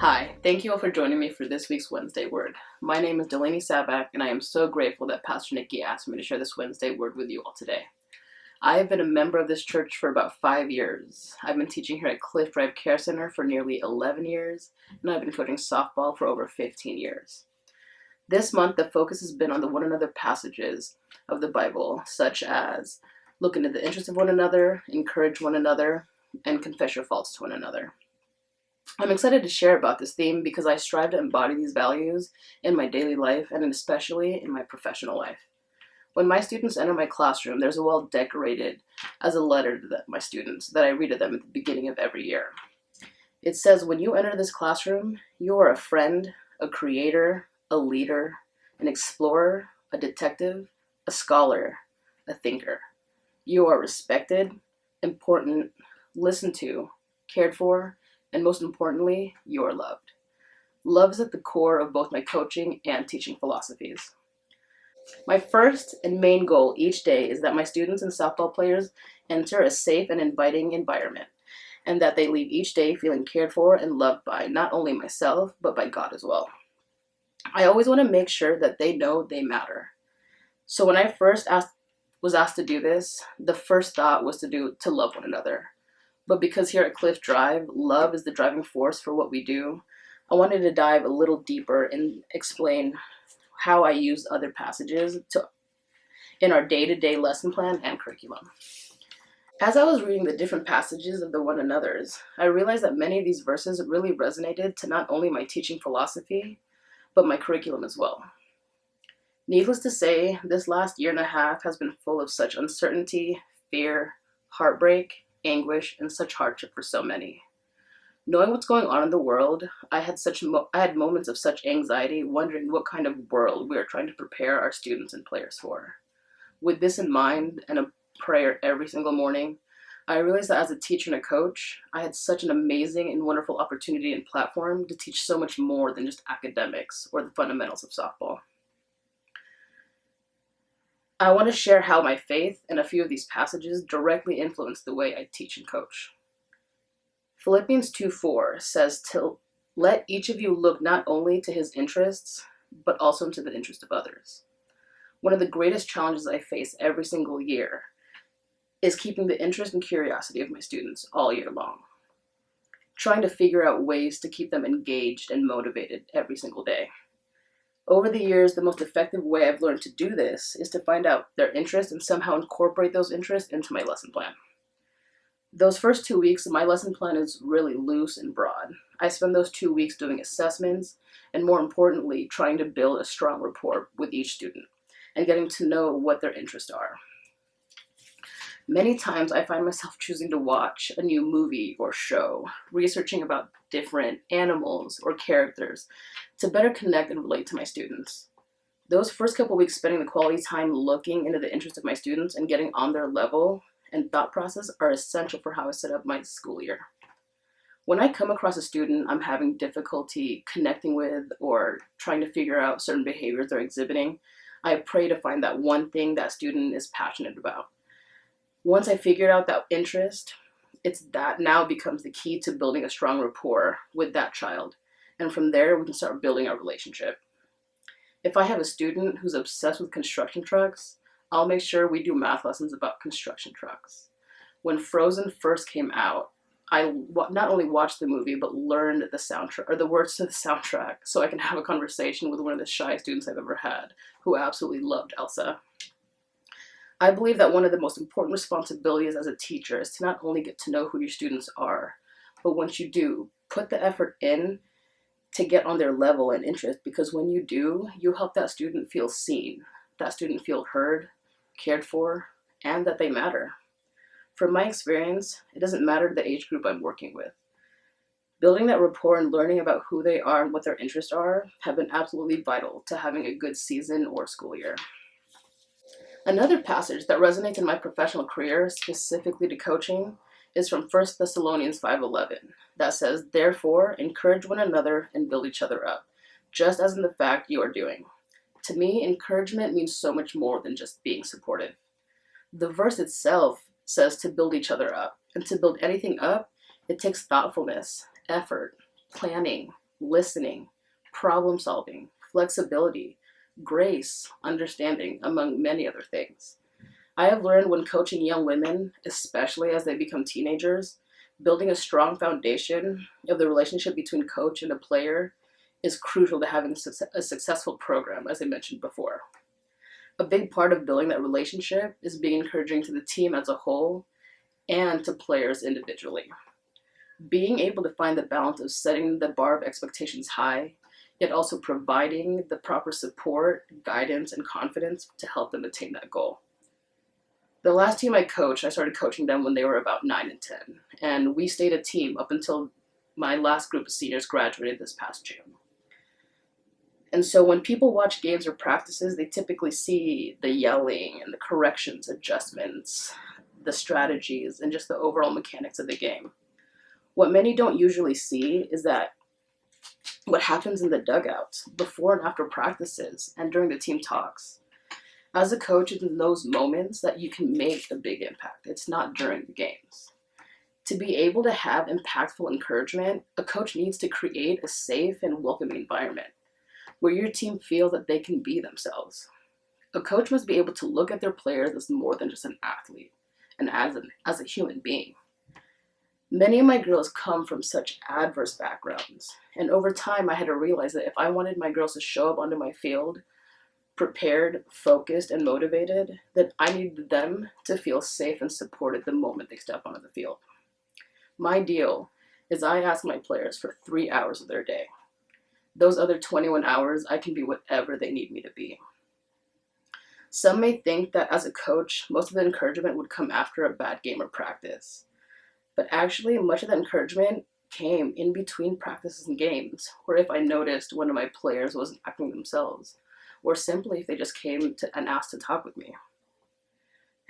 Hi, thank you all for joining me for this week's Wednesday Word. My name is Delanie Sabac, and I am so grateful that Pastor Nikki asked me to share this Wednesday Word with you all today. I have been a member of this church for about 5 years. I've been teaching here at Cliff Drive Care Center for nearly 11 years, and I've been coaching softball for over 15 years. This month, the focus has been on the one another passages of the Bible, such as look into the interest of one another, encourage one another, and confess your faults to one another. I'm excited to share about this theme because I strive to embody these values in my daily life and especially in my professional life. When my students enter my classroom, there's a wall decorated as a letter to my students that I read to them at the beginning of every year. It says, when you enter this classroom, you are a friend, a creator, a leader, an explorer, a detective, a scholar, a thinker. You are respected, important, listened to, cared for, and most importantly, you are loved. Love is at the core of both my coaching and teaching philosophies. My first and main goal each day is that my students and softball players enter a safe and inviting environment, and that they leave each day feeling cared for and loved by not only myself, but by God as well. I always want to make sure that they know they matter. So when I first was asked to do this, the first thought was to love one another. But because here at Cliff Drive, love is the driving force for what we do, I wanted to dive a little deeper and explain how I use other passages in our day-to-day lesson plan and curriculum. As I was reading the different passages of the one another's, I realized that many of these verses really resonated to not only my teaching philosophy, but my curriculum as well. Needless to say, this last year and a half has been full of such uncertainty, fear, heartbreak, anguish, and such hardship for so many. Knowing what's going on in the world, I had moments of such anxiety, wondering what kind of world we are trying to prepare our students and players for. With this in mind and a prayer every single morning, I realized that as a teacher and a coach, I had such an amazing and wonderful opportunity and platform to teach so much more than just academics or the fundamentals of softball. I want to share how my faith and a few of these passages directly influence the way I teach and coach. Philippians 2:4 says to let each of you look not only to his interests, but also into the interest of others. One of the greatest challenges I face every single year is keeping the interest and curiosity of my students all year long. Trying to figure out ways to keep them engaged and motivated every single day. Over the years, the most effective way I've learned to do this is to find out their interests and somehow incorporate those interests into my lesson plan. Those first 2 weeks, my lesson plan is really loose and broad. I spend those 2 weeks doing assessments and, more importantly, trying to build a strong rapport with each student and getting to know what their interests are. Many times I find myself choosing to watch a new movie or show, researching about different animals or characters to better connect and relate to my students. Those first couple weeks spending the quality time looking into the interests of my students and getting on their level and thought process are essential for how I set up my school year. When I come across a student I'm having difficulty connecting with or trying to figure out certain behaviors they're exhibiting, I pray to find that one thing that student is passionate about. Once I figured out that interest, that now becomes the key to building a strong rapport with that child. And from there, we can start building our relationship. If I have a student who's obsessed with construction trucks, I'll make sure we do math lessons about construction trucks. When Frozen first came out, I not only watched the movie, but learned the soundtrack or the words to the soundtrack so I can have a conversation with one of the shy students I've ever had who absolutely loved Elsa. I believe that one of the most important responsibilities as a teacher is to not only get to know who your students are, but once you do, put the effort in to get on their level and interest, because when you do, you help that student feel seen, that student feel heard, cared for, and that they matter. From my experience, it doesn't matter the age group I'm working with. Building that rapport and learning about who they are and what their interests are have been absolutely vital to having a good season or school year. Another passage that resonates in my professional career, specifically to coaching, is from 1 Thessalonians 5:11, that says, therefore, encourage one another and build each other up, just as in the fact you are doing. To me, encouragement means so much more than just being supportive. The verse itself says to build each other up, and to build anything up, it takes thoughtfulness, effort, planning, listening, problem solving, flexibility, grace, understanding, among many other things. I have learned when coaching young women, especially as they become teenagers, building a strong foundation of the relationship between coach and a player is crucial to having a successful program, as I mentioned before. A big part of building that relationship is being encouraging to the team as a whole and to players individually. Being able to find the balance of setting the bar of expectations high, yet also providing the proper support, guidance, and confidence to help them attain that goal. The last team I coached, I started coaching them when they were about 9 and 10, and we stayed a team up until my last group of seniors graduated this past June. And so when people watch games or practices, they typically see the yelling and the corrections, adjustments, the strategies, and just the overall mechanics of the game. What many don't usually see is that what happens in the dugouts before and after practices and during the team talks. As a coach, it's in those moments that you can make a big impact. It's not during the games. To be able to have impactful encouragement, a coach needs to create a safe and welcoming environment where your team feels that they can be themselves. A coach must be able to look at their players as more than just an athlete and as a human being. Many of my girls come from such adverse backgrounds, and over time I had to realize that if I wanted my girls to show up onto my field prepared, focused, and motivated, that I needed them to feel safe and supported the moment they step onto the field. My deal is I ask my players for 3 hours of their day. Those other 21 hours, I can be whatever they need me to be. Some may think that as a coach, most of the encouragement would come after a bad game or practice. But actually, much of that encouragement came in between practices and games, or if I noticed one of my players wasn't acting themselves, or simply if they just came to and asked to talk with me.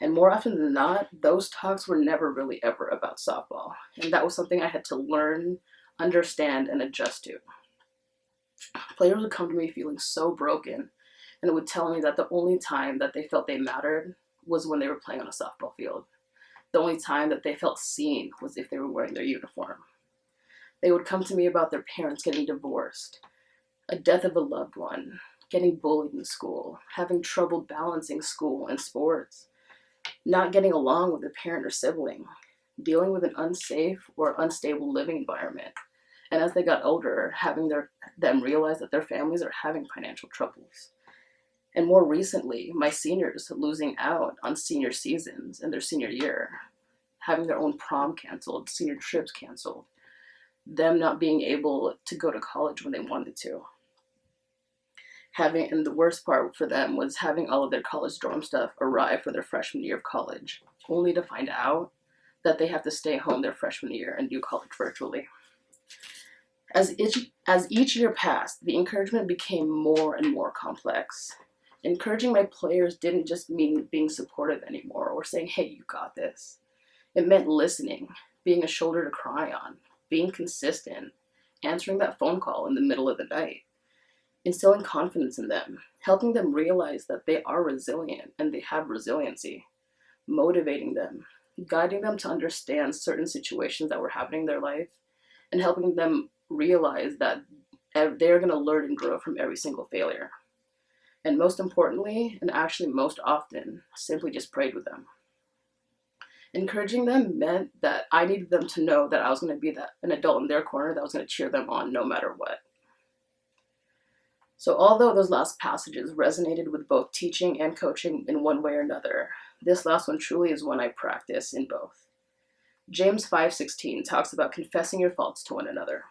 And more often than not, those talks were never really ever about softball. And that was something I had to learn, understand, and adjust to. Players would come to me feeling so broken, and it would tell me that the only time that they felt they mattered was when they were playing on a softball field. The only time that they felt seen was if they were wearing their uniform. They would come to me about their parents getting divorced, a death of a loved one, getting bullied in school, having trouble balancing school and sports, not getting along with a parent or sibling, dealing with an unsafe or unstable living environment, and as they got older, having them realize that their families are having financial troubles. And more recently, my seniors losing out on senior seasons in their senior year, having their own prom canceled, senior trips canceled, them not being able to go to college when they wanted to. And the worst part for them was having all of their college dorm stuff arrive for their freshman year of college, only to find out that they have to stay home their freshman year and do college virtually. As each year passed, the encouragement became more and more complex. Encouraging my players didn't just mean being supportive anymore or saying, hey, you got this. It meant listening, being a shoulder to cry on, being consistent, answering that phone call in the middle of the night, instilling confidence in them, helping them realize that they are resilient and they have resiliency, motivating them, guiding them to understand certain situations that were happening in their life, and helping them realize that they're going to learn and grow from every single failure. And most importantly, and actually most often, simply just prayed with them. Encouraging them meant that I needed them to know that I was going to be an adult in their corner that was going to cheer them on no matter what. So although those last passages resonated with both teaching and coaching in one way or another, this last one truly is one I practice in both. James 5:16 talks about confessing your faults to one another.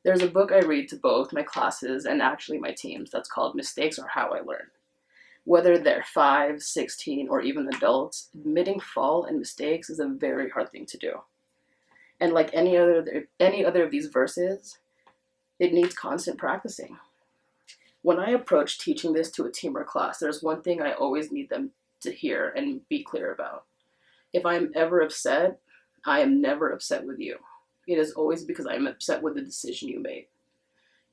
There's a book I read to both my classes and actually my teams that's called Mistakes Are How I Learn. Whether they're 5, 16, or even adults, admitting fault and mistakes is a very hard thing to do. And like any other of these verses, it needs constant practicing. When I approach teaching this to a team or class, there's one thing I always need them to hear and be clear about. If I'm ever upset, I am never upset with you. It is always because I'm upset with the decision you made.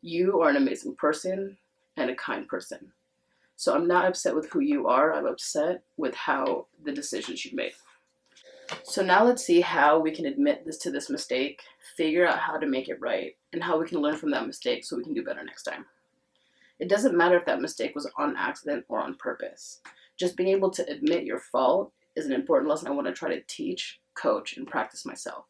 You are an amazing person and a kind person. So I'm not upset with who you are, I'm upset with how the decisions you made. So now let's see how we can admit this mistake, figure out how to make it right, and how we can learn from that mistake so we can do better next time. It doesn't matter if that mistake was on accident or on purpose. Just being able to admit your fault is an important lesson I want to try to teach, coach, and practice myself.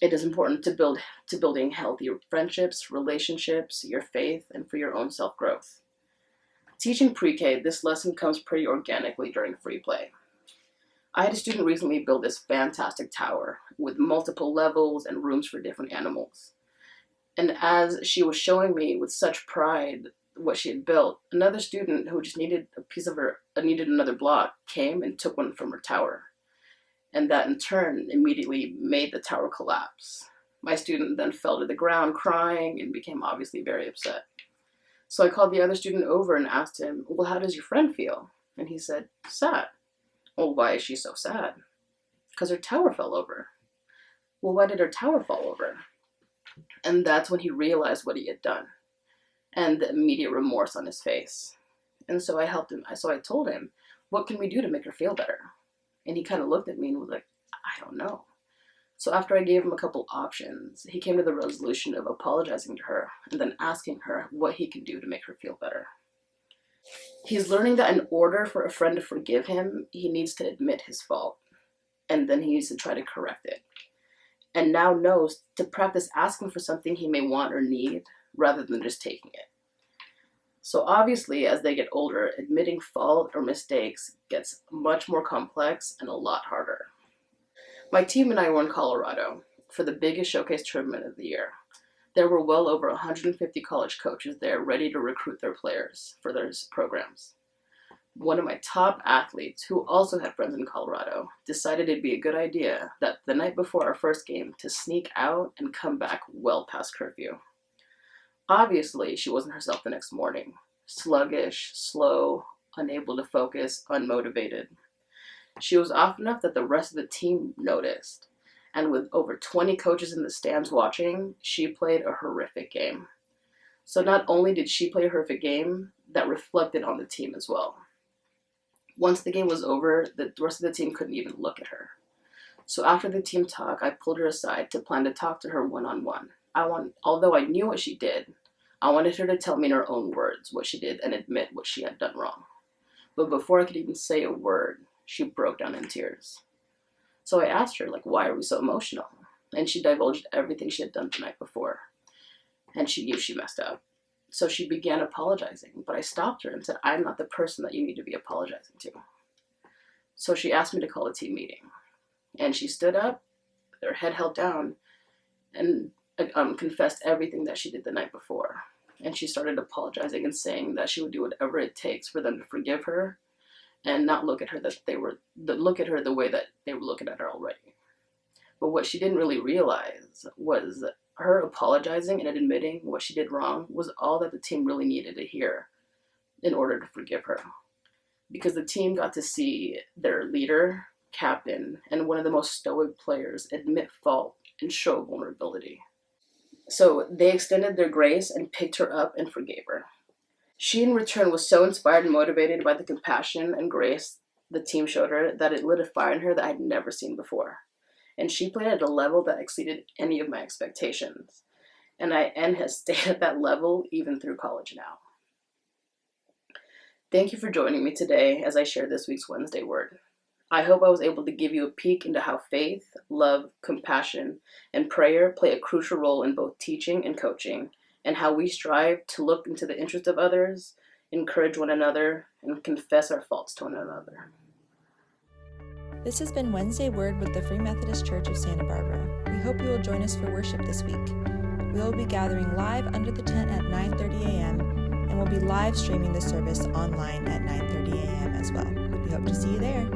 It is important to building healthy friendships, relationships, your faith, and for your own self-growth. Teaching pre-K, this lesson comes pretty organically during free play. I had a student recently build this fantastic tower with multiple levels and rooms for different animals. And as she was showing me with such pride what she had built, another student who just needed needed another block came and took one from her tower. And that in turn immediately made the tower collapse. My student then fell to the ground crying and became obviously very upset. So I called the other student over and asked him, well, how does your friend feel? And he said, sad. Well, why is she so sad? Because her tower fell over. Well, why did her tower fall over? And that's when he realized what he had done and the immediate remorse on his face. And so I helped him. So I told him, what can we do to make her feel better? And he kind of looked at me and was like, I don't know. So after I gave him a couple options, he came to the resolution of apologizing to her and then asking her what he can do to make her feel better. He's learning that in order for a friend to forgive him, he needs to admit his fault, and then he needs to try to correct it. And now knows to practice asking for something he may want or need rather than just taking it. So obviously, as they get older, admitting fault or mistakes gets much more complex and a lot harder. My team and I were in Colorado for the biggest showcase tournament of the year. There were well over 150 college coaches there ready to recruit their players for their programs. One of my top athletes, who also had friends in Colorado, decided it'd be a good idea that the night before our first game to sneak out and come back well past curfew. Obviously, she wasn't herself the next morning. Sluggish, slow, unable to focus, unmotivated. She was off enough that the rest of the team noticed. And with over 20 coaches in the stands watching, she played a horrific game. So not only did she play a horrific game, that reflected on the team as well. Once the game was over, the rest of the team couldn't even look at her. So after the team talk, I pulled her aside to plan to talk to her one-on-one. Although I knew what she did, I wanted her to tell me in her own words what she did and admit what she had done wrong. But before I could even say a word, she broke down in tears. So I asked her, why are we so emotional? And she divulged everything she had done the night before. And she knew she messed up. So she began apologizing, but I stopped her and said, I'm not the person that you need to be apologizing to. So she asked me to call a team meeting. And she stood up, her head held down, and confessed everything that she did the night before. And she started apologizing and saying that she would do whatever it takes for them to forgive her and not look at her the way that they were looking at her already. But what she didn't really realize was that her apologizing and admitting what she did wrong was all that the team really needed to hear in order to forgive her. Because the team got to see their leader, captain, and one of the most stoic players admit fault and show vulnerability. So they extended their grace and picked her up and forgave her. She, in return, was so inspired and motivated by the compassion and grace the team showed her that it lit a fire in her that I'd never seen before. And she played at a level that exceeded any of my expectations. And has stayed at that level even through college now. Thank you for joining me today as I share this week's Wednesday Word. I hope I was able to give you a peek into how faith, love, compassion, and prayer play a crucial role in both teaching and coaching, and how we strive to look into the interest of others, encourage one another, and confess our faults to one another. This has been Wednesday Word with the Free Methodist Church of Santa Barbara. We hope you will join us for worship this week. We will be gathering live under the tent at 9:30 a.m. and we'll be live streaming the service online at 9:30 a.m. as well. We hope to see you there.